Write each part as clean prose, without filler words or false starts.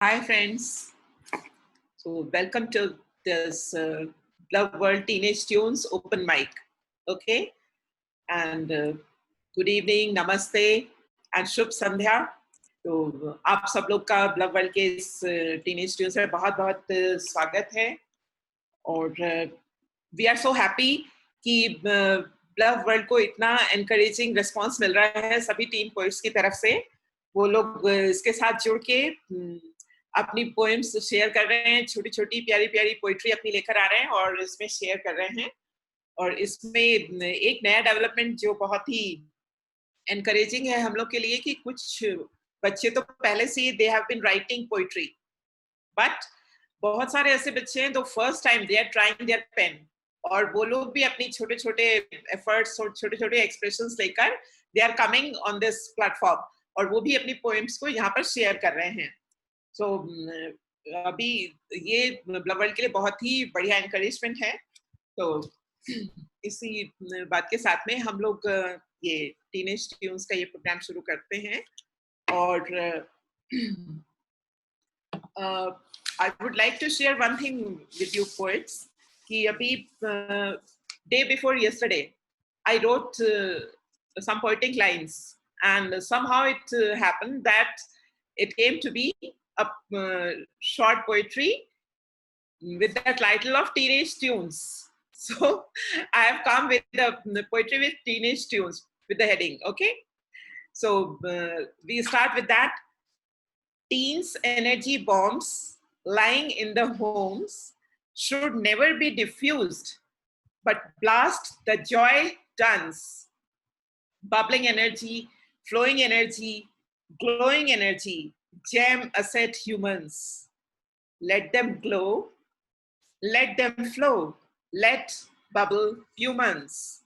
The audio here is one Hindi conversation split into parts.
Hi, friends. So, welcome to this Love World Teenage Tunes open mic. Okay, and good evening, namaste, and Shubh Sandhya. तो आप सब लोग का लव वर्ल्ड के इस टीनेज ट्यून्स में बहुत बहुत स्वागत है और वी आर सो हैप्पी कि लव वर्ल्ड को इतना एनकरेजिंग रिस्पांस मिल रहा है सभी टीन पोइट्स की तरफ से। वो लोग इसके साथ जुड़ के अपनी पोएम्स शेयर कर रहे हैं, छोटी छोटी प्यारी प्यारी पोइट्री अपनी लेकर आ रहे हैं और इसमें शेयर कर रहे हैं। और इसमें एक नया डेवलपमेंट जो बहुत ही एनकरेजिंग है हम लोग के लिए कि कुछ बच्चे तो पहले से they have been writing poetry, but बहुत सारे ऐसे बच्चे हैं जो first time they are trying their pen और वो लोग भी अपनी छोटे छोटे एफर्ट्स और छोटे छोटे एक्सप्रेशंस लेकर they are coming on this platform और वो भी अपनी पोएम्स को यहाँ पर शेयर कर रहे हैं। सो अभी ये लव वर्ल्ड के लिए बहुत ही बढ़िया एनकरेजमेंट है। तो इसी बात के साथ में हम लोग ये टीनेज ट्यून्स का ये प्रोग्राम शुरू करते हैं और I would like to share one thing with you poets कि अभी day before yesterday I wrote some poetic lines and somehow it happened that it came to be a short poetry with the title of Teenage Tunes. So I have come with the poetry with teenage tunes with the heading. Okay, so we start with that. Teens' energy bombs lying in the homes should never be diffused, but blast the joy tons. Bubbling energy, flowing energy, glowing energy, gem asset humans. Let them glow, let them flow, let bubble humans.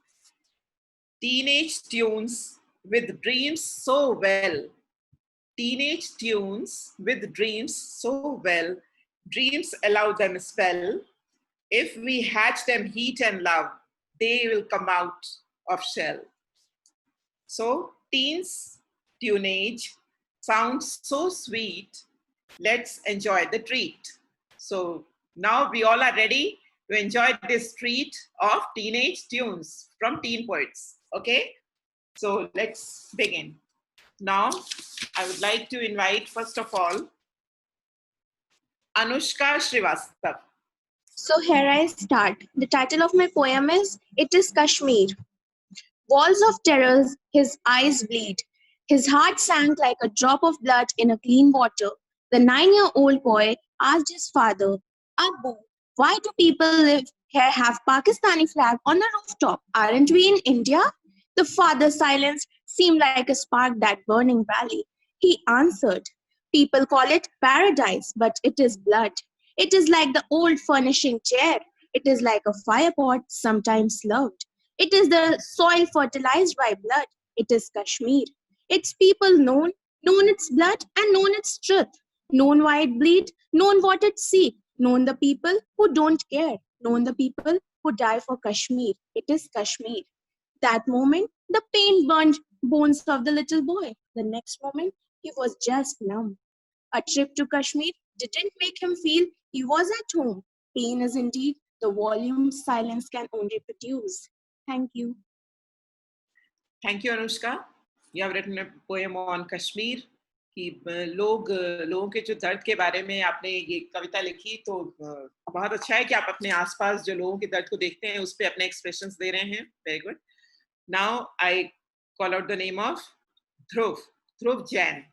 Teenage tunes with dreams so well. Teenage tunes with dreams so well. Dreams allow them spell. If we hatch them heat and love, they will come out of shell. So teens, tunage sounds so sweet. Let's enjoy the treat. So now we all are ready to enjoy this treat of teenage tunes from teen poets. Okay, so let's begin. Now I would like to invite first of all Anushka Srivastav. So here I start. The title of my poem is It is Kashmir. Walls of terrors, his eyes bleed. His heart sank like a drop of blood in a clean water. The 9-year-old boy asked his father, Abbu, why do people live here have Pakistani flag on the rooftop? Aren't we in India? The father's silence seemed like a spark that burning valley. He answered, people call it paradise, but it is blood. It is like the old furnishing chair. It is like a fire pot, sometimes loved. It is the soil fertilized by blood. It is Kashmir. Its people known its blood and known its truth, known why it bleed, known what it seek, known the people who don't care, known the people who die for Kashmir. It is Kashmir. That moment, the pain burned bones of the little boy. The next moment, he was just numb. A trip to Kashmir didn't make him feel he was at home. Pain is indeed the volume silence can only produce. Thank you. Thank you, Anushka. You have written a poem on Kashmir. कि लोगों के जो दर्द के बारे में आपने ये कविता लिखी तो बहुत अच्छा है कि आप अपने आसपास जो लोगों के दर्द को देखते हैं उस पे अपने एक्सप्रेशंस दे रहे हैं. Very good. Now I call out the name of Dhruv Jain.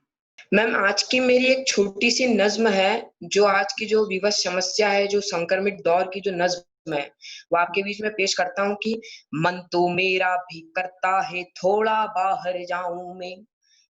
Ma'am, आज की मेरी एक छोटी सी नज्म है जो आज की जो विवश समस्या है, जो संक्रमित दौर की जो नज्म है वो आपके बीच में पेश करता हूँ कि मन तो मेरा भी करता है थोड़ा बाहर जाऊं मैं,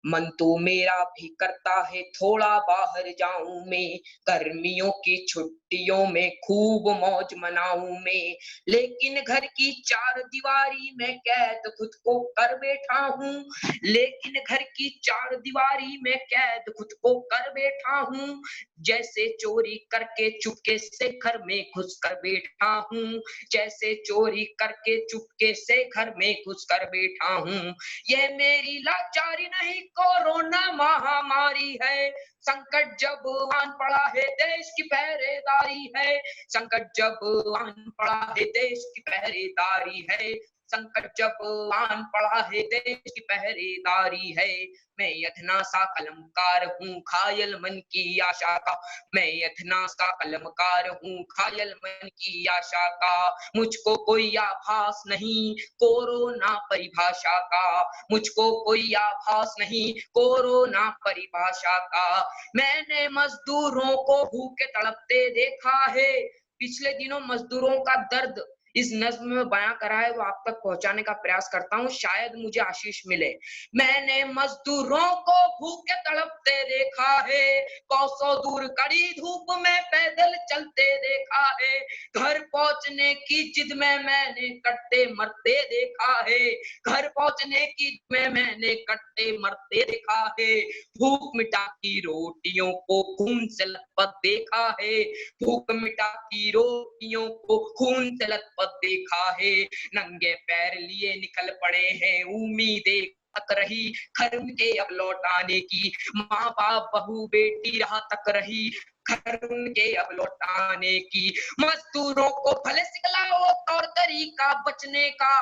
मन तो मेरा भी करता है थोड़ा बाहर जाऊं मैं, गर्मियों की छुट्टियों में खूब मौज मनाऊं मैं, लेकिन घर की चार दीवारी में कैद खुद को कर बैठा हूँ, लेकिन घर की चार दीवारी में कैद खुद को कर बैठा हूँ, जैसे चोरी करके चुपके से घर में घुस कर बैठा हूँ, जैसे चोरी करके चुपके से घर में घुस कर बैठा हूँ, ये मेरी लाचारी नहीं कोरोना महामारी है। संकट जब आन पड़ा है देश की पहरेदारी है। संकट जब आन पड़ा है देश की पहरेदारी है। संकट जब आन पड़ा है देश की पहरेदारी है। मैं यथना सा कलमकार हूँ घायल मन की आशा का। मैं यथना सा कलमकार हूँ घायल मन की आशा का। मुझको कोई आभास नहीं कोरोना परिभाषा का। मुझको कोई आभास नहीं कोरोना परिभाषा का। मैंने मजदूरों को भूखे तड़पते देखा है। पिछले दिनों मजदूरों का दर्द इस नज्म में बयां करा है, वो आप तक पहुंचाने का प्रयास करता हूं, शायद मुझे आशीष मिले। मैंने मजदूरों को भूखे तड़पते देखा है। कोसों दूर कड़ी धूप में पैदल चलते देखा है। घर पहुंचने की जिद में मैंने कट्टे मरते देखा है। घर पहुंचने की जिद में मैंने कट्टे मरते देखा है। भूख मिटा की रोटियों को खून से लथपथ देखा है। भूख मिटा की रोटियों को खून से लथपथ देखा है। नंगे पैर लिए निकल पड़े हैं उम्मीदें तक रही घर उनके अब लौट आने की। माँ बाप बहू बेटी राह तक रही घर उनके अब लौट आने की। मजदूरों को भले सिखलाओ तौर तरीका बचने का,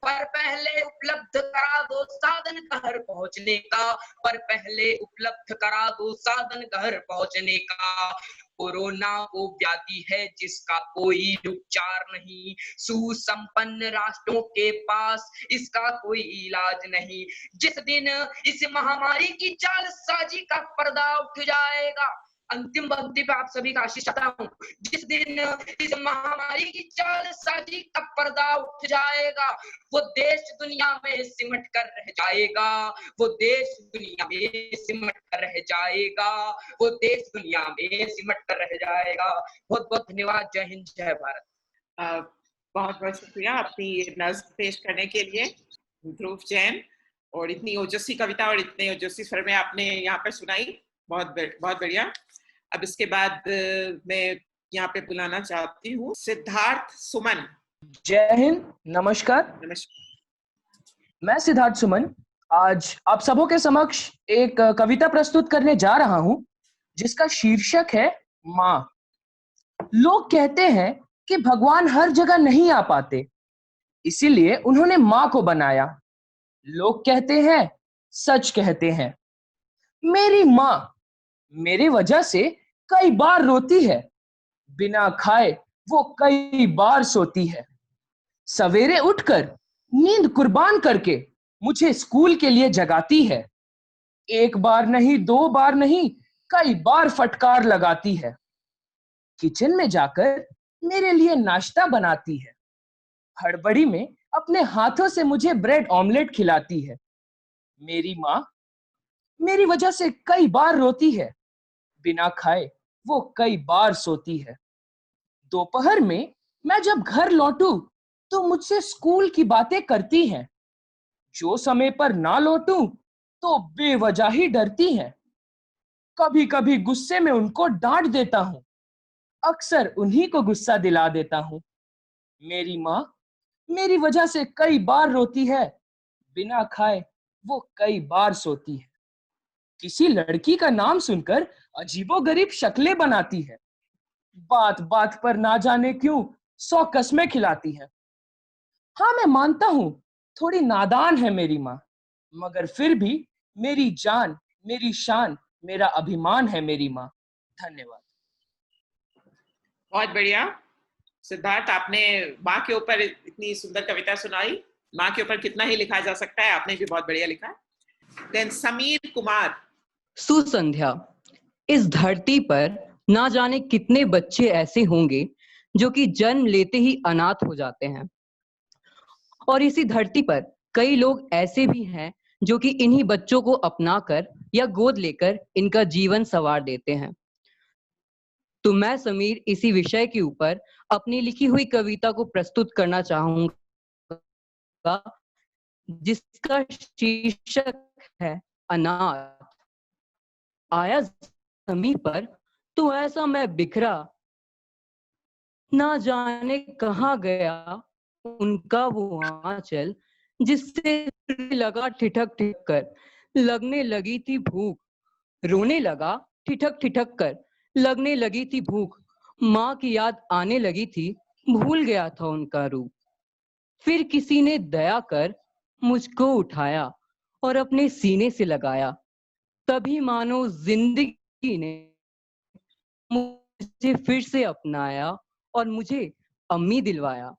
पर पहले उपलब्ध करा दो साधन घर पहुंचने का। पर पहले उपलब्ध करा दो साधन घर पहुंचने का। कोरोना वो व्याधि है जिसका कोई उपचार नहीं। सुसंपन्न राष्ट्रों के पास इसका कोई इलाज नहीं। जिस दिन इस महामारी की जालसाजी का पर्दा उठ जाएगा, अंतिम पंक्ति पे आप सभी का आशीष चाहता हूँ। जिस दिन इस महामारी की जालसाजी का पर्दा उठ जाएगा, वो देश दुनिया में सिमट कर रह जाएगा। वो देश दुनिया में सिमट कर रह जाएगा। वो देश दुनिया में सिमट कर रह जाएगा। बहुत बहुत धन्यवाद। जय हिंद, जय भारत। बहुत बहुत शुक्रिया अपनी नज्म पेश करने के लिए ध्रुव जैन, और इतनी ओजस्वी कविता और इतने ओजस्वी स्वर में आपने यहाँ पर सुनाई। बहुत बहुत बढ़िया। अब इसके बाद मैं यहाँ पे बुलाना चाहती हूँ सिद्धार्थ सुमन। जय हिंद, नमस्कार। नमस्कार। मैं सिद्धार्थ सुमन आज आप सबों के समक्ष एक कविता प्रस्तुत करने जा रहा हूँ जिसका शीर्षक है माँ। लोग कहते हैं कि भगवान हर जगह नहीं आ पाते, इसीलिए उन्होंने माँ को बनाया। लोग कहते हैं, सच कहते हैं। मेरी माँ मेरी वजह से कई बार रोती है। बिना खाए वो कई बार सोती है। सवेरे उठकर नींद कुर्बान करके मुझे स्कूल के लिए जगाती है। एक बार नहीं, दो बार नहीं, कई बार फटकार लगाती है। किचन में जाकर मेरे लिए नाश्ता बनाती है। हड़बड़ी में अपने हाथों से मुझे ब्रेड ऑमलेट खिलाती है। मेरी माँ मेरी वजह से कई बार रोती है। बिना खाए वो कई बार सोती है। दोपहर में मैं जब घर लौटूं तो मुझसे स्कूल की बातें करती हैं। जो समय पर ना लौटूं तो बेवजह ही डरती हैं। कभी कभी गुस्से में उनको डांट देता हूं। अक्सर उन्हीं को गुस्सा दिला देता हूं। मेरी माँ मेरी वजह से कई बार रोती है। बिना खाए वो कई बार सोती है। किसी लड़की का नाम सुनकर अजीबोगरीब शक्लें बनाती है। बात बात पर ना जाने क्यों 100 कस्में खिलाती है। हाँ, मैं मानता हूं थोड़ी नादान है मेरी माँ, मगर फिर भी मेरी जान, मेरी शान, मेरा अभिमान है मेरी माँ। धन्यवाद। बहुत बढ़िया सिद्धार्थ, आपने माँ के ऊपर इतनी सुंदर कविता सुनाई। माँ के ऊपर कितना ही लिखा जा सकता है, आपने भी बहुत बढ़िया लिखा। देन समीर कुमार। सुसंध्या। इस धरती पर ना जाने कितने बच्चे ऐसे होंगे जो कि जन्म लेते ही अनाथ हो जाते हैं, और इसी धरती पर कई लोग ऐसे भी हैं जो कि इन्हीं बच्चों को अपनाकर या गोद लेकर इनका जीवन संवार देते हैं। तो मैं समीर इसी विषय के ऊपर अपनी लिखी हुई कविता को प्रस्तुत करना चाहूंगा जिसका शीर्षक है अनाथ। आया जमीन पर तो ऐसा मैं बिखरा, ना जाने कहाँ गया उनका वो आंचल जिससे लगा ठिठक ठिठक कर लगने लगी थी भूख, रोने लगा ठिठक ठिठक कर, लगने लगी थी भूख, माँ की याद आने लगी थी, भूल गया था उनका रूप। फिर किसी ने दया कर मुझको उठाया और अपने सीने से लगाया, तभी मानो जिंदगी ने मुझे फिर से अपनाया और मुझे अम्मी दिलवाया।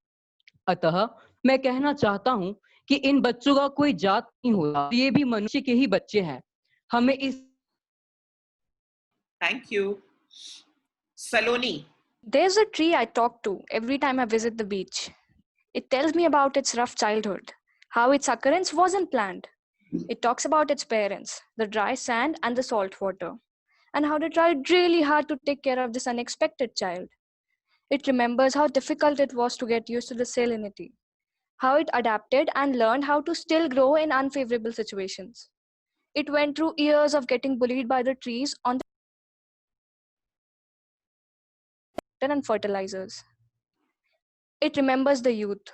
अतः मैं कहना चाहता हूँ कि इन बच्चों का कोई जात नहीं होता, ये भी मनुष्य के ही बच्चे हैं। हमें इस Thank you. Saloni. There's a tree I talk to every time I visit the beach. It tells me about its rough childhood, how its occurrence wasn't planned. It talks about its parents, the dry sand and the salt water, and how they tried really hard to take care of this unexpected child. It remembers how difficult it was to get used to the salinity, how it adapted and learned how to still grow in unfavorable situations. It went through years of getting bullied by the trees on the and fertilizers. It remembers the youth,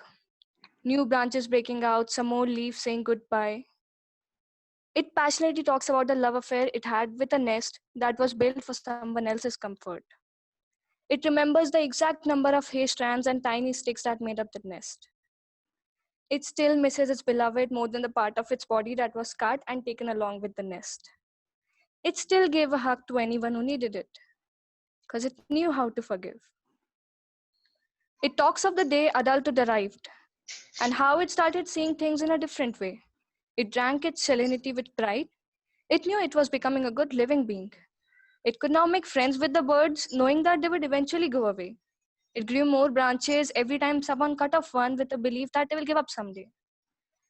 new branches breaking out, some old leaves saying goodbye. It passionately talks about the love affair it had with a nest that was built for someone else's comfort. It remembers the exact number of hay strands and tiny sticks that made up the nest. It still misses its beloved more than the part of its body that was cut and taken along with the nest. It still gave a hug to anyone who needed it, because it knew how to forgive. It talks of the day adulthood arrived and how it started seeing things in a different way. It drank its salinity with pride. It knew it was becoming a good living being. It could now make friends with the birds, knowing that they would eventually go away. It grew more branches every time someone cut off one with the belief that they will give up someday.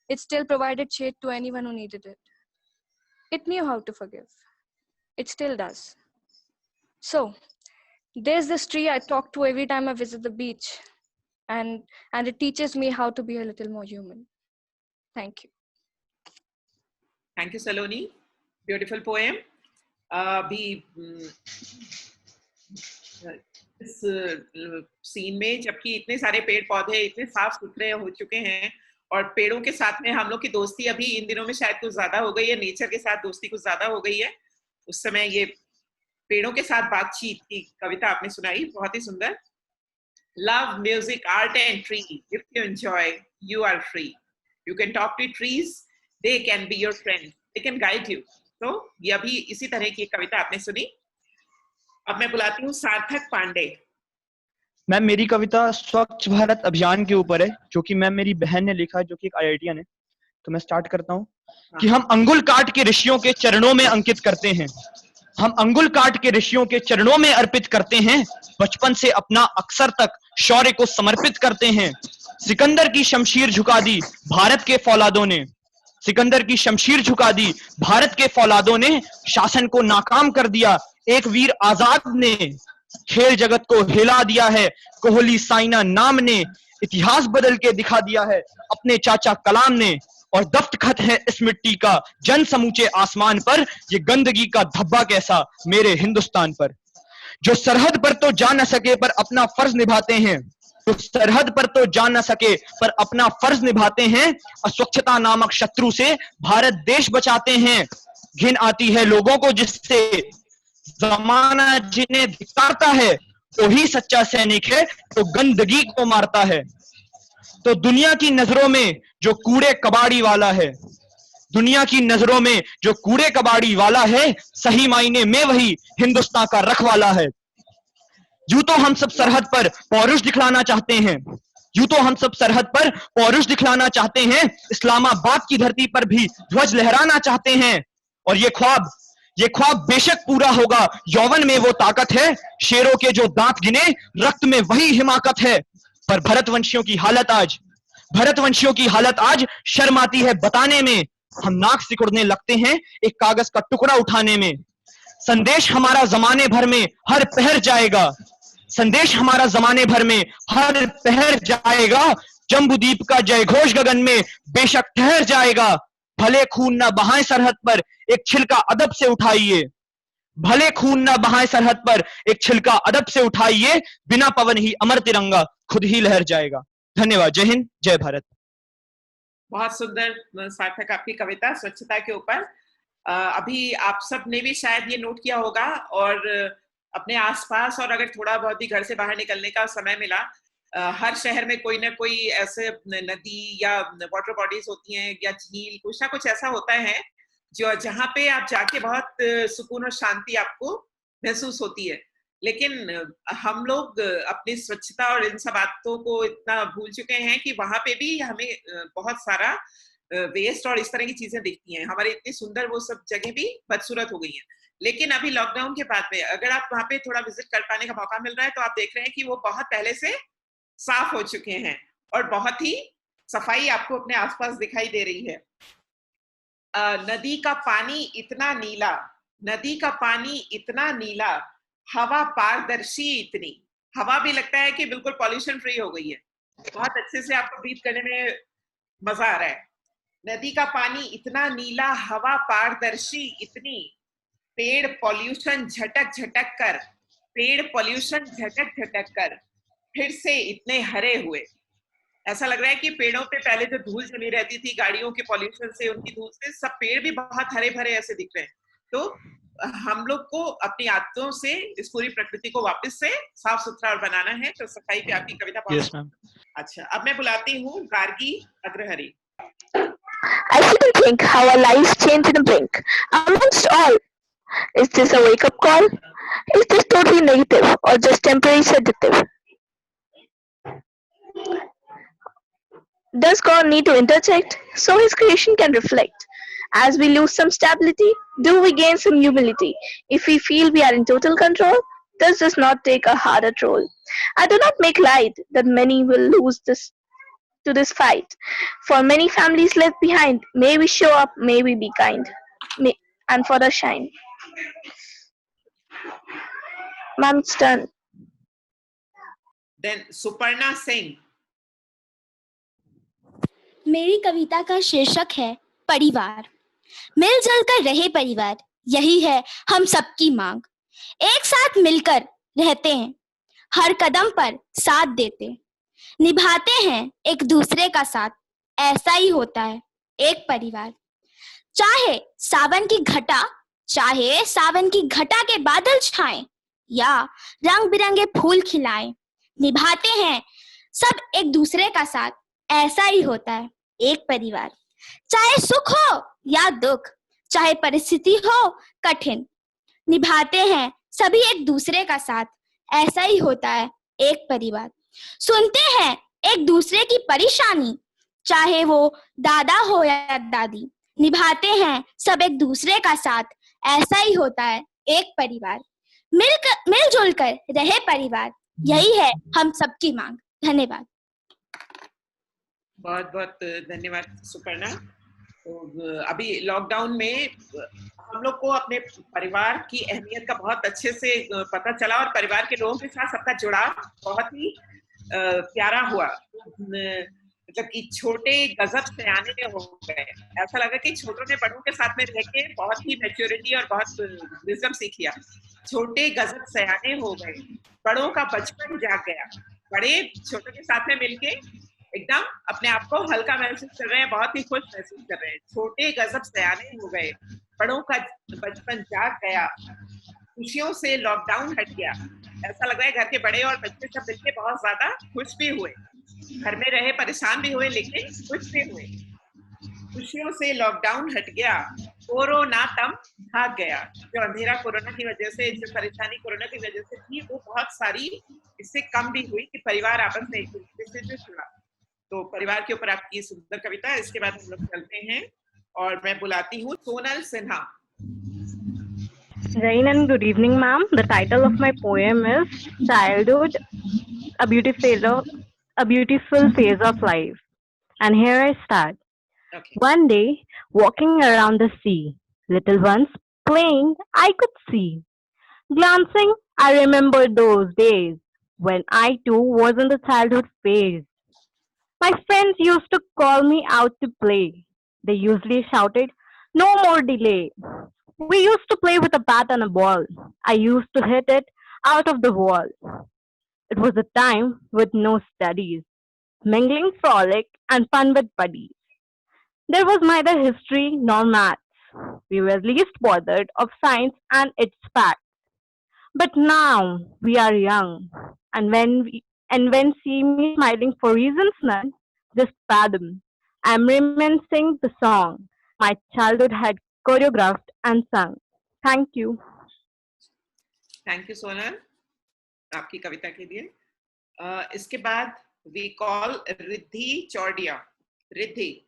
It still provided shade to anyone who needed it. It knew how to forgive. It still does. So, there's this tree I talk to every time I visit the beach, and it teaches me how to be a little more human. Thank you. Thank you, Saloni. Beautiful poem. अभी इस सीन में जबकि इतने सारे पेड़ पौधे इतने साफ सुथरे हो चुके हैं और पेड़ों के साथ में हम लोग की दोस्ती अभी इन दिनों में शायद कुछ ज्यादा हो गई है, नेचर के साथ दोस्ती कुछ ज्यादा हो गई है, उस समय ये पेड़ों के साथ बातचीत की कविता आपने सुनाई, बहुत ही सुंदर। Love, music, art and tree. If you enjoy, you are free. You can talk to trees. They can be your friend. They can guide you. तो ये अभी इसी तरह की कविता आपने सुनी। अब मैं बुलाती हूँ सार्थक पांडे। मैम मेरी कविता स्वच्छ भारत अभियान के ऊपर है, जो कि मैम मेरी बहन ने लिखा है, जो कि एक IITian है। तो मैं स्टार्ट करता हूँ कि हम अंगुल काट के ऋषियों के चरणों में अंकित करते हैं, हम अंगुल काट के ऋषियों के चरणों में अर्पित करते हैं, बचपन से अपना अक्सर तक शौर्य को समर्पित करते हैं। सिकंदर की शमशीर झुका दी भारत के फौलादों ने, सिकंदर की शमशीर झुका दी भारत के फौलादों ने, शासन को नाकाम कर दिया एक वीर आजाद ने, खेल जगत को हिला दिया है कोहली साइना नाम ने, इतिहास बदल के दिखा दिया है अपने चाचा कलाम ने, और दस्तखत है इस मिट्टी का जन समूचे आसमान पर, ये गंदगी का धब्बा कैसा मेरे हिंदुस्तान पर। जो सरहद पर तो जा न सके पर अपना फर्ज निभाते हैं, जो सरहद पर तो जा न सके पर अपना फर्ज निभाते हैं, अस्वच्छता नामक शत्रु से भारत देश बचाते हैं। घिन आती है लोगों को जिससे जमाना जिन्हें धिक्कारता है, वही सच्चा सैनिक है तो गंदगी को मारता है। तो दुनिया की नजरों में जो कूड़े कबाड़ी वाला है, दुनिया की नजरों में जो कूड़े कबाड़ी वाला है, सही मायने में वही हिंदुस्तान का रखवाला है। यूं तो हम सब सरहद पर पौरुष दिखलाना चाहते हैं, यूं तो हम सब सरहद पर पौरुष दिखलाना चाहते हैं, इस्लामाबाद की धरती पर भी ध्वज लहराना चाहते हैं। और ये ख्वाब बेशक पूरा होगा, यौवन में वो ताकत है, शेरों के जो दांत गिने रक्त में वही हिमाकत है। पर भारतवंशियों की हालत आज शर्म आती है बताने में, हम नाक सिकुड़ने लगते हैं एक कागज का टुकड़ा उठाने में। संदेश हमारा जमाने भर में हर पहर जाएगा, संदेश हमारा जमाने भर में हर पहर जाएगा, जम्बूद्वीप का जय घोष गगन में बेशक ठहर जाएगा। भले खून ना बहाए सरहद पर एक छिलका अदब से उठाइए, भले खून ना बहाए सरहद पर एक छिलका अदब से उठाइए, बिना पवन ही अमर तिरंगा खुद ही लहर जाएगा। धन्यवाद। जय हिंद, जय भारत। बहुत सुंदर सार्थक आपकी कविता स्वच्छता के ऊपर। अभी आप सब ने भी शायद ये नोट किया होगा, और अपने आसपास, और अगर थोड़ा बहुत भी घर से बाहर निकलने का समय मिला, हर शहर में कोई ना कोई ऐसे नदी या वाटर बॉडीज होती हैं या झील, कुछ ना कुछ ऐसा होता है जो जहाँ पे आप जाके बहुत सुकून और शांति आपको महसूस होती है। लेकिन हम लोग अपनी स्वच्छता और इन सब बातों को इतना भूल चुके हैं कि वहां पे भी हमें बहुत सारा वेस्ट और इस तरह की चीजें दिखती हैं। हमारे इतनी सुंदर वो सब जगह भी बदसूरत हो गई हैं। लेकिन अभी लॉकडाउन के बाद में अगर आप वहां पे थोड़ा विजिट कर पाने का मौका मिल रहा है, तो आप देख रहे हैं कि वो बहुत पहले से साफ हो चुके हैं और बहुत ही सफाई आपको अपने आसपास दिखाई दे रही है। नदी का पानी इतना नीला, नदी का पानी इतना नीला, हवा पारदर्शी इतनी, हवा भी लगता है कि बिल्कुल पॉल्यूशन फ्री हो गई है, बहुत अच्छे से आपको ब्रीथ करने में मजा आ रहा है। नदी का पानी इतना नीला, हवा पारदर्शी इतनी, पेड़ पॉल्यूशन झटक झटक कर, पेड़ पॉल्यूशन झटक झटक कर फिर से इतने हरे हुए। ऐसा लग रहा है कि पेड़ों पे पहले जो धूल जमी रहती थी गाड़ियों के पॉल्यूशन से, उनकी धूल से, सब पेड़ भी बहुत हरे भरे ऐसे दिख रहे हैं। तो हम लोग को अपनी आदतों से इस पूरी प्रकृति को वापस से साफ सुथरा और बनाना है। तो सफाई पे आपकी कविता यस बहुत मैम। अच्छा। अब मैं बुलाती हूँ Gargi Agrahari. I still think how our lives change in a blink. Amongst all, is this a wake-up call? Is this totally negative or just temporary sedative? Does God need to interject so His creation can reflect? As we lose some stability, do we gain some humility? If we feel we are in total control, does this not take a harder toll? I do not make light that many will lose this to this fight. For many families left behind, may we show up, may we be kind, and for the shine. Ma'am, it's done. Then Suparna Singh. मेरी कविता का शीर्षक है परिवार। मिलजुल कर रहे परिवार, यही है हम सबकी मांग। एक साथ मिलकर रहते हैं, हर कदम पर साथ देते, निभाते हैं एक दूसरे का साथ, ऐसा ही होता है एक परिवार। चाहे सावन की घटा, चाहे सावन की घटा के बादल छाएं या रंग बिरंगे फूल खिलाएं, निभाते हैं सब एक दूसरे का साथ, ऐसा ही होता है एक परिवार। चाहे सुख हो या दुख, चाहे परिस्थिति हो कठिन, निभाते हैं सभी एक दूसरे का साथ, ऐसा ही होता है एक परिवार। सुनते हैं एक दूसरे की परेशानी, चाहे वो दादा हो या दादी, निभाते हैं सब एक दूसरे का साथ, ऐसा ही होता है एक परिवार। मिलजुल कर रहे परिवार, यही है हम सबकी मांग। धन्यवाद। बहुत बहुत धन्यवाद सुपर्णा। तो अभी लॉकडाउन में हम लोग को अपने परिवार की अहमियत का बहुत अच्छे से पता चला और परिवार के लोगों के साथ सबका जुड़ाव बहुत ही प्यारा हुआ। मतलब कि छोटे गजब सयाने में हो गए। ऐसा लगा कि छोटों ने बड़ों के साथ में रह के बहुत ही मैच्योरिटी और बहुत विजडम सीख लिया। छोटे गजब सयाने हो गए, बड़ों का बचपन जाग गया। बड़े छोटों के साथ में मिलके एकदम अपने आप को हल्का महसूस कर रहे हैं, बहुत ही खुश महसूस कर रहे हैं। छोटे गजब सयाने हो गए, बड़ों का बचपन जाग गया, खुशियों से लॉकडाउन हट गया। ऐसा लग रहा है घर के बड़े और बच्चे सब मिलके बहुत ज्यादा खुश भी हुए। घर में रहे, परेशान भी हुए, लेकिन खुश भी हुए। खुशियों से लॉकडाउन हट गया, कोरोना तम भाग गया। जो अंधेरा कोरोना की वजह से, जो परेशानी कोरोना की वजह से थी, वो बहुत सारी इससे कम भी हुई कि परिवार आपस में एक दूसरे से जो जुड़ा। तो परिवार के ऊपर आपकी सुंदर कविता। इसके बाद हम लोग चलते हैं और मैं बुलाती हूँ Sonal Sinha. Rain and good evening, ma'am. The title of my poem is Childhood, a beautiful phase of life. And here I start. Okay. One day, walking around the sea, little ones playing I could see. Glancing, I remembered those days when I too was in the childhood phase. My friends used to call me out to play. They usually shouted, "No more delay." We used to play with a bat and a ball. I used to hit it out of the wall. It was a time with no studies, mingling frolic and fun with buddies. There was neither history nor maths. we were least bothered of science and its facts. But now we are young, and when see me smiling for reasons none, just fathom. I'm reminiscing the song my childhood had choreographed and sung. Thank you. Thank you Sonal आपकी कविता के लिए। इसके बाद वी कॉल रिद्धि चौड़िया। रिद्धि।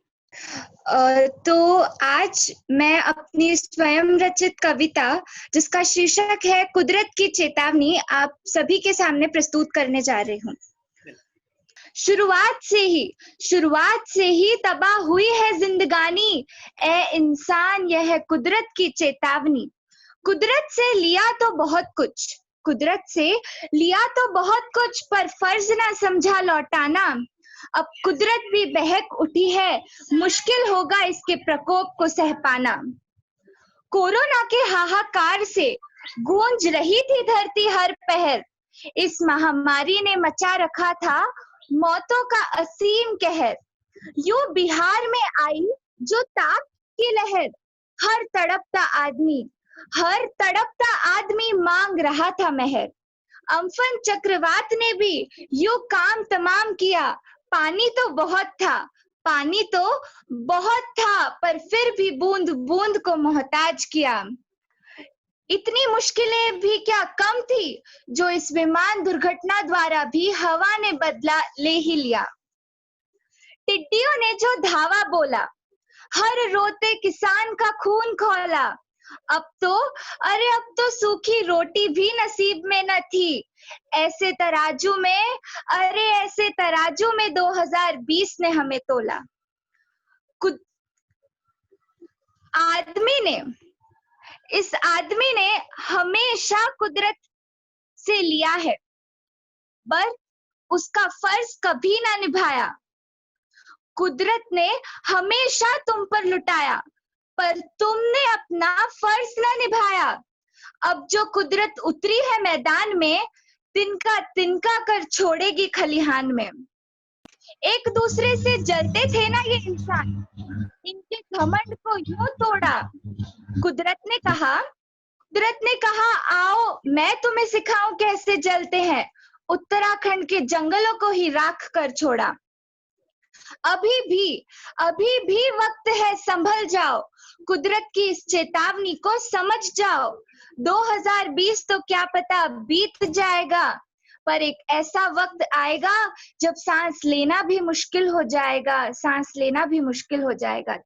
तो आज मैं अपनी स्वयं रचित कविता जिसका शीर्षक है कुदरत की चेतावनी आप सभी के सामने प्रस्तुत करने जा रही हूँ। शुरुआत से ही तबाह हुई है जिंदगानी, ए इंसान यह है कुदरत की चेतावनी। कुदरत से लिया तो बहुत कुछ पर फर्ज ना समझा लौटाना। अब कुदरत भी बहक उठी है, मुश्किल होगा इसके प्रकोप को सह पाना। कोरोना के हाहाकार से गूंज रही थी धरती हर पहर, इस महामारी ने मचा रखा था मौतों का असीम कहर। यूं बिहार में आई जो ताप की लहर, हर तड़पता आदमी मांग रहा था मेहर। अम्फन चक्रवात ने भी यूं काम तमाम किया, पानी तो बहुत था पर फिर भी बूंद बूंद को मोहताज किया। इतनी मुश्किलें भी क्या कम थी जो इस विमान दुर्घटना द्वारा भी हवा ने बदला ले ही लिया। टिड्डियों ने जो धावा बोला, हर रोते किसान का खून खौला। अब तो सूखी रोटी भी नसीब में न थी। ऐसे तराजू में 2020 ने हमें तोला। इस आदमी ने हमेशा कुदरत से लिया है, पर उसका फर्ज कभी ना निभाया। कुदरत ने हमेशा तुम पर लुटाया, पर तुमने अपना फर्ज ना निभाया। अब जो कुदरत उतरी है मैदान में, तिनका कर छोड़ेगी खलिहान में। एक दूसरे से जलते थे ना ये इंसान, इनके घमंड को यूं तोड़ा। कुदरत ने कहा आओ मैं तुम्हें सिखाऊं कैसे जलते हैं। उत्तराखंड के जंगलों को ही राख कर छोड़ा। अभी भी वक्त है, संभल जाओ, कुदरत की इस चेतावनी को समझ जाओ। 2020 तो क्या पता बीत जाएगा, पर एक ऐसा वक्त आएगा जब सांस लेना भी मुश्किल हो जाएगा।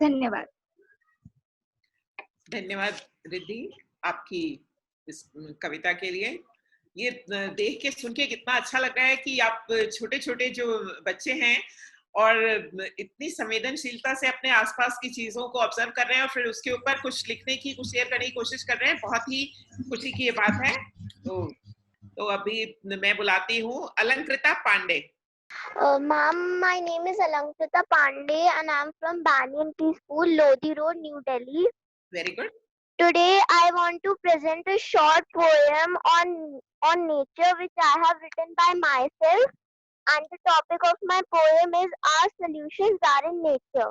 धन्यवाद रिद्धि आपकी इस कविता के लिए। ये देख के सुन के कितना अच्छा लग रहा है कि आप छोटे छोटे जो बच्चे हैं और इतनी संवेदनशीलता से अपने आसपास की चीजों को ऑब्जर्व कर रहे हैं और फिर उसके ऊपर कुछ लिखने की, कुछ शेयर करने की कोशिश कर रहे हैं। बहुत ही खुशी की ये बात है। तो अभी मैं बुलाती हूँ Alankrita Pandey. Ma'am, my name is Alankrita Pandey and I am from Banyan Tree School, Lodi Road, New Delhi. Very good. Today I want to present a short poem on nature which I have written by myself, and the topic of my poem is Our Solutions Are in Nature.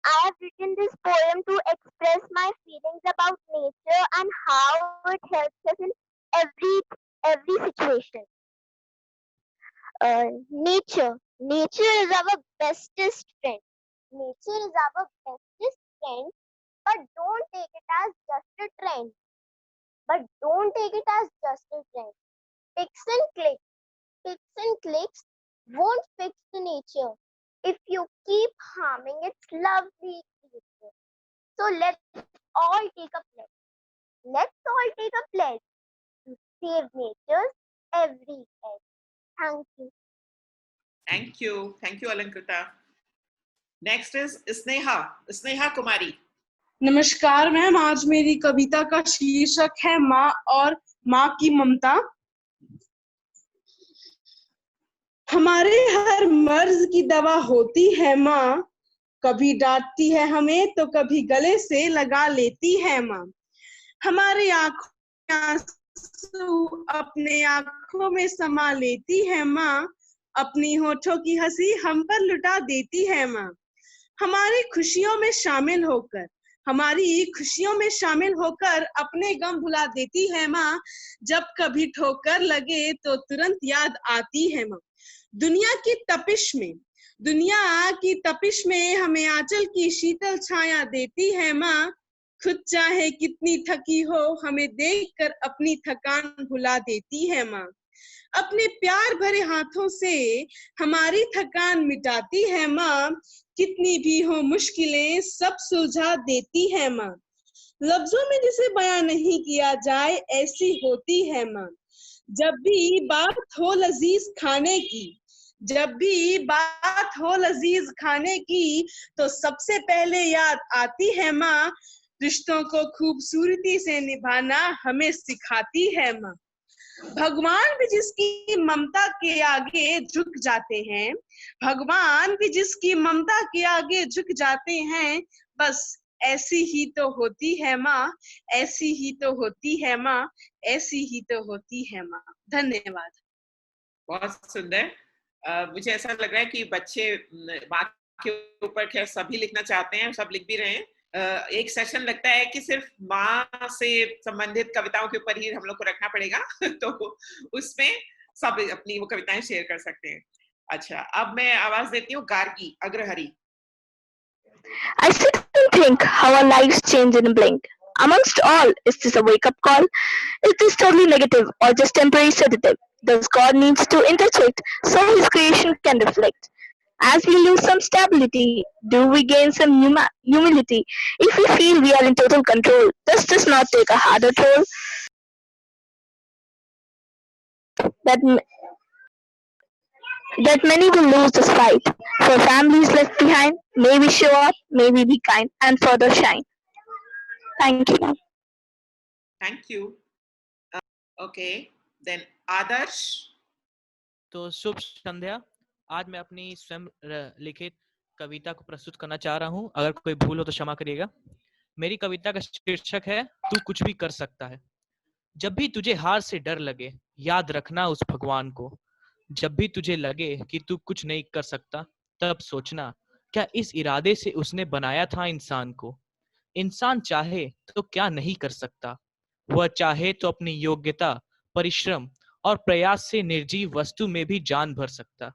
I have written this poem to express my feelings about nature and how it helps us in every situation. Nature is our bestest friend. But don't take it as just a trend. Ticks and clicks won't fix the nature if you keep harming its lovely creature. So let's all take a pledge to save nature's every edge. Thank you. Thank you Alankrita. Next is Sneha Kumari. नमस्कार मैम, आज मेरी कविता का शीर्षक है माँ और माँ की ममता। हमारे हर मर्ज की दवा होती है माँ, कभी डांटती है हमें तो कभी गले से लगा लेती है माँ। हमारे आंखों में आंसू अपने आंखों में समा लेती है माँ, अपनी होठों की हंसी हम पर लुटा देती है माँ। हमारी खुशियों में शामिल होकर हमारी खुशियों में शामिल होकर अपने गम भुला देती है माँ। जब कभी ठोकर लगे तो तुरंत याद आती है माँ। दुनिया की तपिश में हमें आंचल की शीतल छाया देती है माँ। खुद चाहे कितनी थकी हो, हमें देखकर अपनी थकान भुला देती है माँ। अपने प्यार भरे हाथों से हमारी थकान मिटाती है माँ। कितनी भी हो मुश्किलें सब सुलझा देती है माँ। लफ्जों में जिसे बयां नहीं किया जाए ऐसी होती है माँ। जब भी बात हो लजीज खाने की तो सबसे पहले याद आती है माँ। रिश्तों को खूबसूरती से निभाना हमें सिखाती है माँ। भगवान भी जिसकी ममता के आगे झुक जाते हैं, बस ऐसी ही तो होती है माँ, ऐसी ही तो होती है माँ, ऐसी ही तो होती है माँ। धन्यवाद। बहुत सुंदर। मुझे ऐसा लग रहा है कि बच्चे माँ के ऊपर खैर सभी लिखना चाहते हैं, सब लिख भी रहे हैं। एक सेशन लगता है कि सिर्फ माँ से संबंधित कविताओं के ऊपर ही हम लोग को रखना पड़ेगा तो उसमें सब अपनी वो कविताएं शेयर कर सकते हैं। अच्छा, अब मैं आवाज देती हूँ Gargi Agrahari. I sit and think how our lives change in a blink. Amongst all, is this a wake-up call? Is this totally negative or just temporary sedative? Does God needs to interject so His creation can reflect? As we lose some stability, do we gain some humility? If we feel we are in total control, does this not take a harder toll? That many will lose this fight. For families left behind, may we show up, may we be kind, and further shine. Thank you, ma'am. Thank you. Okay, then Adarsh. तो शुभ संध्या। आज मैं अपनी स्वयं लिखित कविता को प्रस्तुत करना चाह रहा हूँ। अगर कोई भूल हो तो क्षमा करिएगा। मेरी कविता का शीर्षक है तू कुछ भी कर सकता है। जब भी तुझे हार से डर लगे, याद रखना उस भगवान को। जब भी तुझे लगे कि तू कुछ नहीं कर सकता, तब सोचना क्या इस इरादे से उसने बनाया था इंसान को। इंसान चाहे तो क्या नहीं कर सकता। वह चाहे तो अपनी योग्यता, परिश्रम और प्रयास से निर्जीव वस्तु में भी जान भर सकता।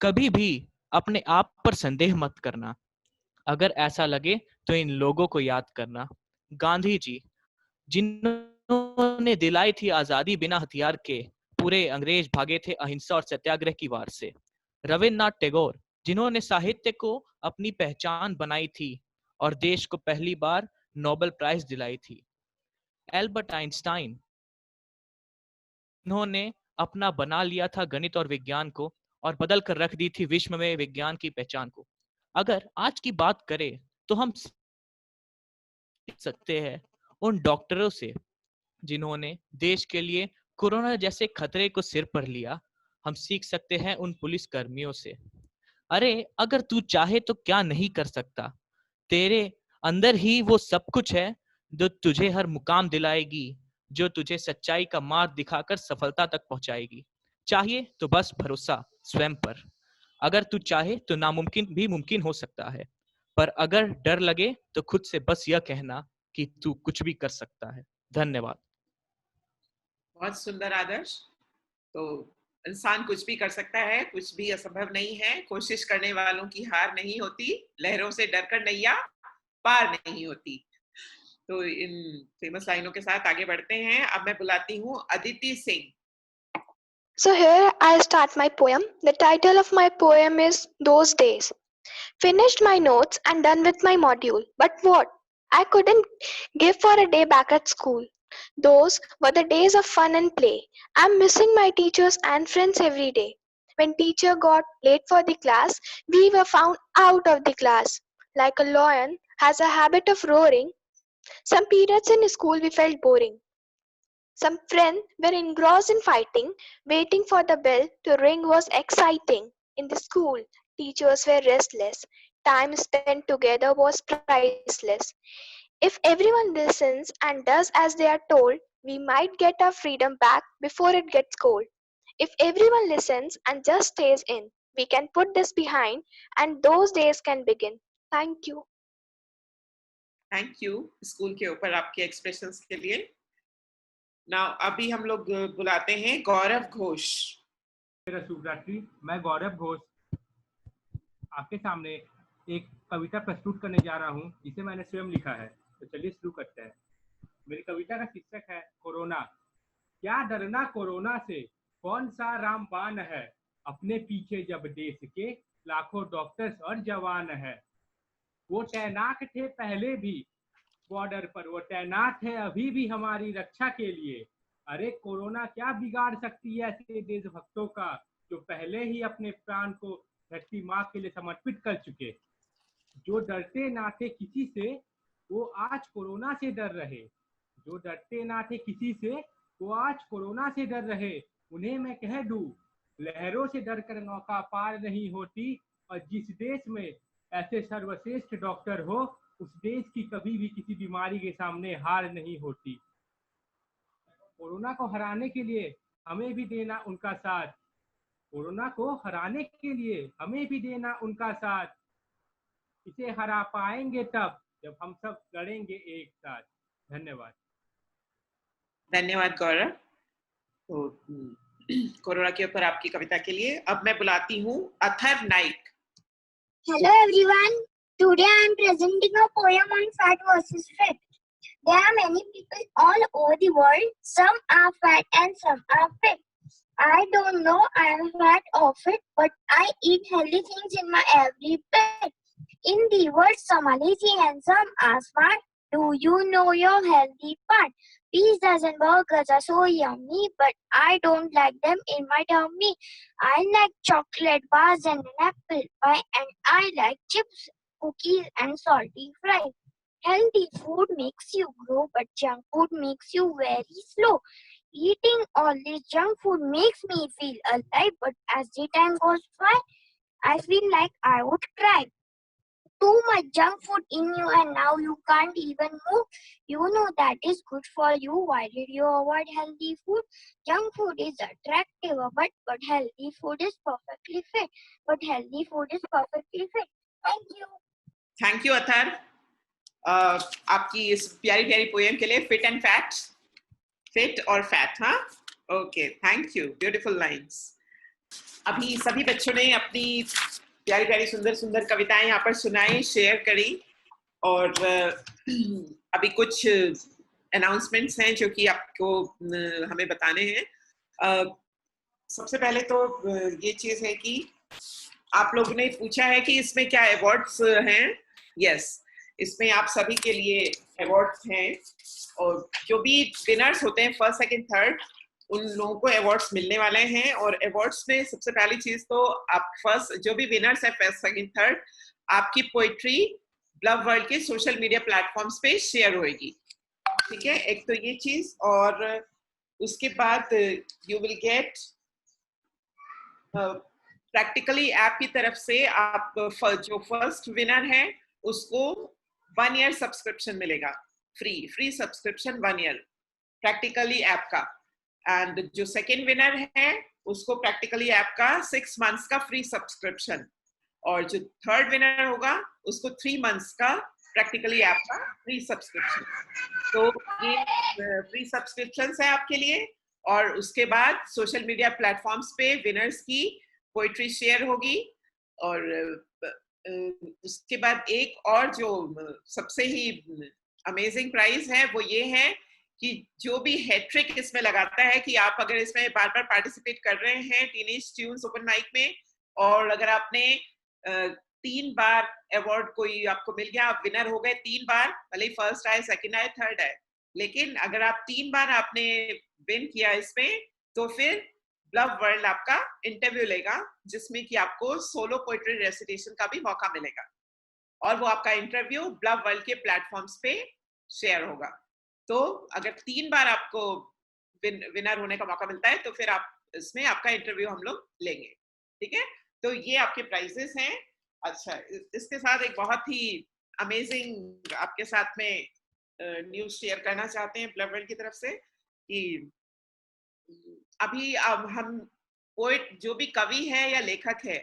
कभी भी अपने आप पर संदेह मत करना। अगर ऐसा लगे तो इन लोगों को याद करना। गांधी जी, जिन्होंने दिलाई थी आजादी बिना हथियार के, पूरे अंग्रेज भागे थे अहिंसा और सत्याग्रह की वार से। रविन्द्रनाथ टैगोर, जिन्होंने साहित्य को अपनी पहचान बनाई थी और देश को पहली बार नोबेल प्राइज दिलाई थी। एल्बर्ट आइंस्टाइन, उन्होंने अपना बना लिया था गणित और विज्ञान को और बदल कर रख दी थी विश्व में विज्ञान की पहचान को। अगर आज की बात करें तो हम सीख सकते हैं उन डॉक्टरों से जिन्होंने देश के लिए कोरोना जैसे खतरे को सिर पर लिया। हम सीख सकते हैं उन पुलिस कर्मियों से। अरे अगर तू चाहे तो क्या नहीं कर सकता। तेरे अंदर ही वो सब कुछ है जो तुझे हर मुकाम दिलाएगी, जो तुझे सच्चाई का मार्ग दिखाकर सफलता तक पहुंचाएगी। चाहिए तो बस भरोसा स्वयं पर। अगर तू चाहे तो नामुमकिन भी मुमकिन हो सकता है, पर अगर डर लगे तो खुद से बस यह कहना कि तू कुछ भी कर सकता है। धन्यवाद। बहुत सुंदर आदर्श। तो इंसान कुछ भी कर सकता है, कुछ भी असंभव नहीं है। कोशिश करने वालों की हार नहीं होती, लहरों से डरकर नैया पार नहीं होती। तो इन फेमस लाइनों के साथ आगे बढ़ते हैं। अब मैं बुलाती हूँ Aditi Singh. So here I start my poem. The title of my poem is Those Days. Finished my notes and done with my module. But what? I couldn't give for a day back at school. Those were the days of fun and play. I'm missing my teachers and friends every day. When teacher got late for the class, we were found out of the class. Like a lion has a habit of roaring, some periods in school we felt boring. Some friends were engrossed in fighting. Waiting for the bell to ring was exciting. In the school, teachers were restless. Time spent together was priceless. If everyone listens and does as they are told, we might get our freedom back before it gets cold. If everyone listens and just stays in, we can put this behind and those days can begin. Thank you. Thank you school के ऊपर आपके एक्सप्रेशंस के लिए। नाउ अभी हम लोग बुलाते हैं गौरव घोष। मेरा शुभ रात्रि। मैं गौरव घोष आपके सामने एक कविता प्रस्तुत करने जा रहा हूँ जिसे मैंने स्वयं लिखा है। तो चलिए शुरू करते हैं। मेरी कविता का शीर्षक है कोरोना। क्या डरना कोरोना से, कौन सा रामबाण है, अपने पीछे जब देश के लाखों डॉक्टर्स और जवान है। वो तैनात थे पहले भी बॉर्डर पर, वो तैनात है अभी भी हमारी रक्षा के लिए। अरे कोरोना क्या बिगाड़ सकती है ऐसे देशभक्तों का जो पहले ही अपने प्राण को धरती माँ के लिए समर्पित कर चुके। जो डरते ना थे किसी से वो आज कोरोना से डर रहे। जो डरते ना थे किसी से वो आज कोरोना से डर रहे। उन्हें मैं कह दूं, लहरों से डरकर नौका पार नहीं होती। और जिस देश में ऐसे सर्वश्रेष्ठ डॉक्टर हो उस देश की कभी भी किसी बीमारी के सामने हार नहीं होती। कोरोना को हराने के लिए हमें भी देना उनका साथ। कोरोना को हराने के लिए हमें भी देना उनका साथ। इसे हरा पाएंगे तब जब हम सब लड़ेंगे एक साथ। धन्यवाद। धन्यवाद गौरव। तो कोरोना के ऊपर आपकी कविता के लिए अब मैं बुलाती हूँ Athar Naik. Hello everyone. Today I am presenting a poem on fat versus fit. There are many people all over the world. Some are fat and some are fit. I don't know I am fat or fit, but I eat healthy things in my every bit. In the world, some are lazy and some are smart. Do you know your healthy part? Pizzas and burgers are so yummy, but I don't like them in my tummy. I like chocolate bars and an apple pie, and I like chips, cookies, and salty fries. Healthy food makes you grow, but junk food makes you very slow. Eating all this junk food makes me feel alive, but as the time goes by, I feel like I would cry. Too much junk food in you and now you can't even move. You know that is good for you. Why did you avoid healthy food? Junk food is attractive, but healthy food is perfectly fit. But healthy food is perfectly fit. Thank you. Thank you Athar आपकी इस प्यारी प्यारी पोएम के लिए। फिट एंड फैट, फिट और फैट। हाँ, okay, thank you, beautiful lines. अभी सभी बच्चों ने अपनी प्यारी प्यारी सुंदर सुंदर कविताएं यहाँ पर सुनाई, शेयर करी। और अभी कुछ अनाउंसमेंट्स हैं जो कि आपको हमें बताने हैं। सबसे पहले तो ये चीज है कि आप लोगों ने पूछा है कि इसमें क्या अवार्ड्स हैं। यस, इसमें आप सभी के लिए अवार्ड्स हैं और जो भी विनर्स होते हैं फर्स्ट सेकंड थर्ड, उन लोगों को अवार्ड्स मिलने वाले हैं। और अवार्ड्स में सबसे पहली चीज तो आप फर्स्ट जो भी विनर्स है फर्स्ट सेकंड थर्ड, आपकी पोइट्री ब्लव वर्ल्ड के सोशल मीडिया प्लेटफॉर्म्स पे शेयर होएगी। ठीक है, एक तो ये चीज। और उसके बाद you will get practically app की तरफ से आप जो फर्स्ट विनर है उसको 1 ईयर सब्सक्रिप्शन मिलेगा, free subscription 1 year practically app का। एंड जो सेकेंड विनर है उसको प्रैक्टिकली ऐप का 6 मंथ्स का फ्री सब्सक्रिप्शन। और जो थर्ड विनर होगा उसको 3 मंथ्स का प्रैक्टिकली ऐप का फ्री सब्सक्रिप्शन। तो ये फ्री सब्सक्रिप्शन है आपके लिए। और उसके बाद सोशल मीडिया प्लेटफॉर्म्स पे विनर्स की पोइट्री शेयर होगी। और उसके बाद एक और जो सबसे ही अमेजिंग प्राइज है वो ये है कि जो भी हैट्रिक इसमें लगाता है कि आप अगर इसमें बार बार पार्टिसिपेट कर रहे हैं टीनेज ट्यून्स ओपन माइक में, और अगर आपने 3 बार अवार्ड कोई आपको मिल गया, आप विनर हो गए 3 बार, भले ही फर्स्ट आए सेकंड आए थर्ड आए, लेकिन अगर आप 3 बार आपने विन किया इसमें, तो फिर ब्लव वर्ल्ड आपका इंटरव्यू लेगा जिसमें कि आपको सोलो पोएट्री रेसिटेशन का भी मौका मिलेगा। और वो आपका इंटरव्यू ब्लव वर्ल्ड के प्लेटफॉर्म्स पे शेयर होगा। तो अगर 3 बार आपको विनर होने का मौका मिलता है तो फिर आप इसमें आपका इंटरव्यू हम लोग लेंगे। ठीक है, तो ये आपके प्राइजेस हैं। अच्छा, इसके साथ एक बहुत ही अमेजिंग आपके साथ में न्यूज़ शेयर करना चाहते हैं ब्लव वर्ल्ड की तरफ से कि अभी अब हम पोएट जो भी कवि है या लेखक है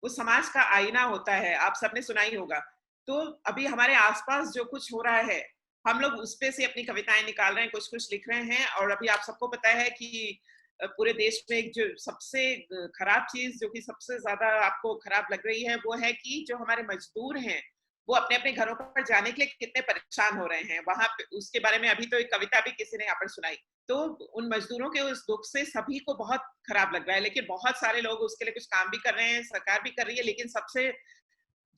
वो समाज का आईना होता है। आप सबने सुना ही होगा तो अभी हमारे आसपास जो कुछ हो रहा है, हम लोग उस पे से अपनी कविताएं निकाल रहे हैं, कुछ कुछ लिख रहे हैं। और अभी आप सबको पता है कि पूरे देश में एक जो सबसे खराब चीज, जो कि सबसे ज्यादा आपको खराब लग रही है, वो है कि जो हमारे मजदूर हैं वो अपने अपने घरों पर जाने के लिए कितने परेशान हो रहे हैं। वहां पे उसके बारे में अभी तो एक कविता भी किसी ने यहाँ पर सुनाई। तो उन मजदूरों के उस दुख से सभी को बहुत खराब लग रहा है, लेकिन बहुत सारे लोग उसके लिए कुछ काम भी कर रहे हैं, सरकार भी कर रही है। लेकिन सबसे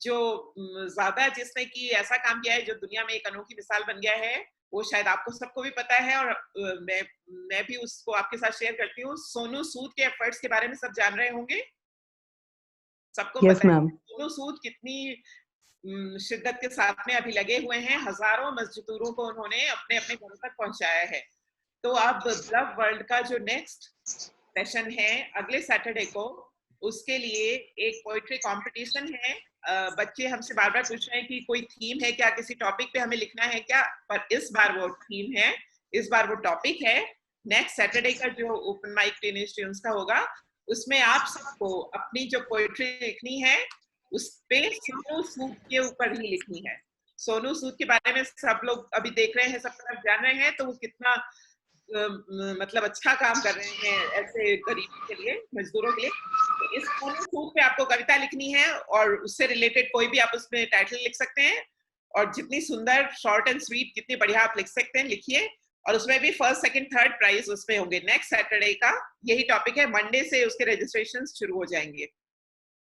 जो ज्यादा जिसने कि ऐसा काम किया है, जो दुनिया में एक अनोखी मिसाल बन गया है, वो शायद आपको सबको भी पता है, और मैं भी उसको आपके साथ शेयर करती हूँ। सोनू सूद के एफर्ट्स के बारे में सब जान रहे होंगे, सबको Yes, पता है ma'am. सोनू सूद कितनी शिद्दत के साथ में अभी लगे हुए हैं। हजारों मजदूरों को उन्होंने अपने अपने घरों तक पहुंचाया है। तो अब ब्लव वर्ल्ड का जो नेक्स्ट सेशन है अगले सैटरडे को, उसके लिए एक पोइट्री कंपटीशन है। बच्चे हमसे बार बार पूछ रहे हैं कि कोई थीम है क्या, किसी टॉपिक पे हमें लिखना है क्या, पर इस बार वो थीम है, इस बार वो टॉपिक है। नेक्स्ट सैटरडे का जो ओपन माइक टीनेज ट्यून्स का होगा, उसमें आप सबको अपनी जो पोइट्री लिखनी है उस पे सोनू सूद के ऊपर ही लिखनी है। सोनू सूद के बारे में सब लोग अभी देख रहे हैं, सब तरफ जान रहे हैं, तो वो कितना मतलब अच्छा काम कर रहे हैं ऐसे गरीबों के लिए, मजदूरों के लिए। तो इस सोनू सूद पे आपको कविता लिखनी है और उससे रिलेटेड कोई भी आप उसमें टाइटल लिख सकते हैं, और जितनी सुंदर, शॉर्ट एंड स्वीट, जितनी बढ़िया आप लिख सकते हैं लिखिए। और उसमें भी फर्स्ट सेकंड थर्ड प्राइज उसमें होंगे। नेक्स्ट सैटरडे का यही टॉपिक है, मंडे से उसके रजिस्ट्रेशन शुरू हो जाएंगे,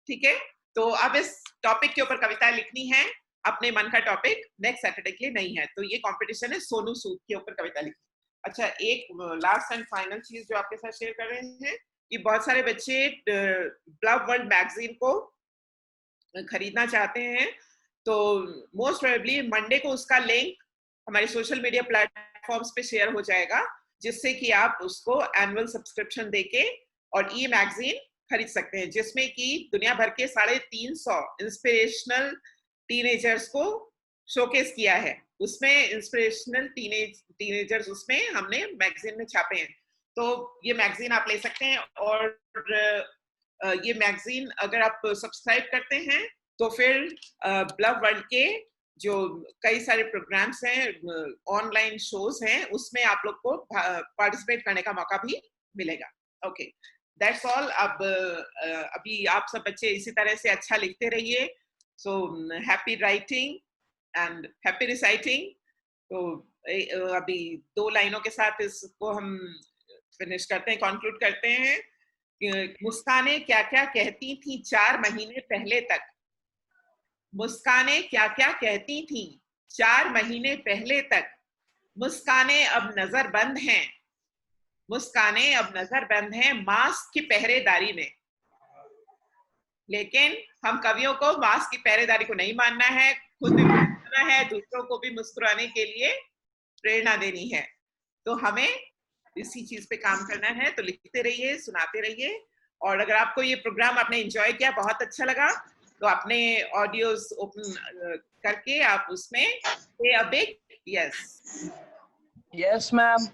ठीक है। तो अब इस टॉपिक के ऊपर कविता लिखनी है, अपने मन का टॉपिक, नेक्स्ट सैटरडे के लिए नहीं है। तो ये कंपटीशन है सोनू सूद के ऊपर कविता लिखनी। अच्छा, एक लास्ट एंड फाइनल चीज जो आपके साथ शेयर कर रहे हैं कि बहुत सारे बच्चे ब्लव वर्ल्ड मैगजीन को खरीदना चाहते हैं। तो मोस्ट प्रोबेबली मंडे को उसका लिंक हमारे सोशल मीडिया प्लेटफॉर्म्स पे शेयर हो जाएगा, जिससे कि आप उसको एनुअल सब्सक्रिप्शन देके और ई मैगजीन खरीद सकते हैं, जिसमें कि दुनिया भर के 350 इंस्पिरेशनल टीनेजर्स को शोकेस किया है। उसमें इंस्पिरेशनल टीनेजर्स उसमें हमने मैगजीन में छापे हैं। तो ये मैगजीन आप ले सकते हैं, और ये मैगजीन अगर आप सब्सक्राइब करते हैं तो फिर ब्लव वर्ल्ड के जो कई सारे प्रोग्राम्स हैं, ऑनलाइन शोज हैं, उसमें आप लोग को पार्टिसिपेट करने का मौका भी मिलेगा। Okay, that's all. अब अभी आप सब बच्चे इसी तरह से अच्छा लिखते रहिए। So happy writing and happy reciting. तो अभी 2 लाइनों के साथ इसको हम फिनिश करते हैं, कंक्लूड करते हैं। मुस्काने क्या क्या कहती थी 4 महीने पहले तक, मुस्काने क्या क्या कहती थी 4 महीने पहले तक, मुस्काने अब नजर बंद हैं, मुस्काने अब नजर बंद हैं मास्क की पहरेदारी में। लेकिन हम कवियों को मास्क की पहरेदारी को नहीं मानना है, खुद भी मुस्कुराना है, दूसरों को भी मुस्कुराने के लिए प्रेरणा देनी है। तो हमें इसी चीज पे काम करना है। तो लिखते रहिए, सुनाते रहिए, और अगर आपको ये प्रोग्राम आपने एंजॉय किया, बहुत अच्छा लगा, तो अपने ऑडियोज ओपन करके आप उसमें say a big yes. Yes, ma'am.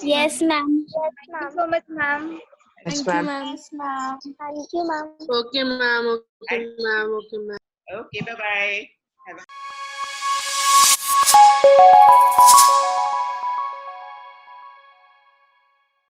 Yes, ma'am. Thank you so much, ma'am. Yes, Thank you, ma'am. ma'am. Yes, ma'am. Thank you, ma'am. Okay, ma'am. Okay, ma'am. Okay, ma'am. Okay, bye bye. Have a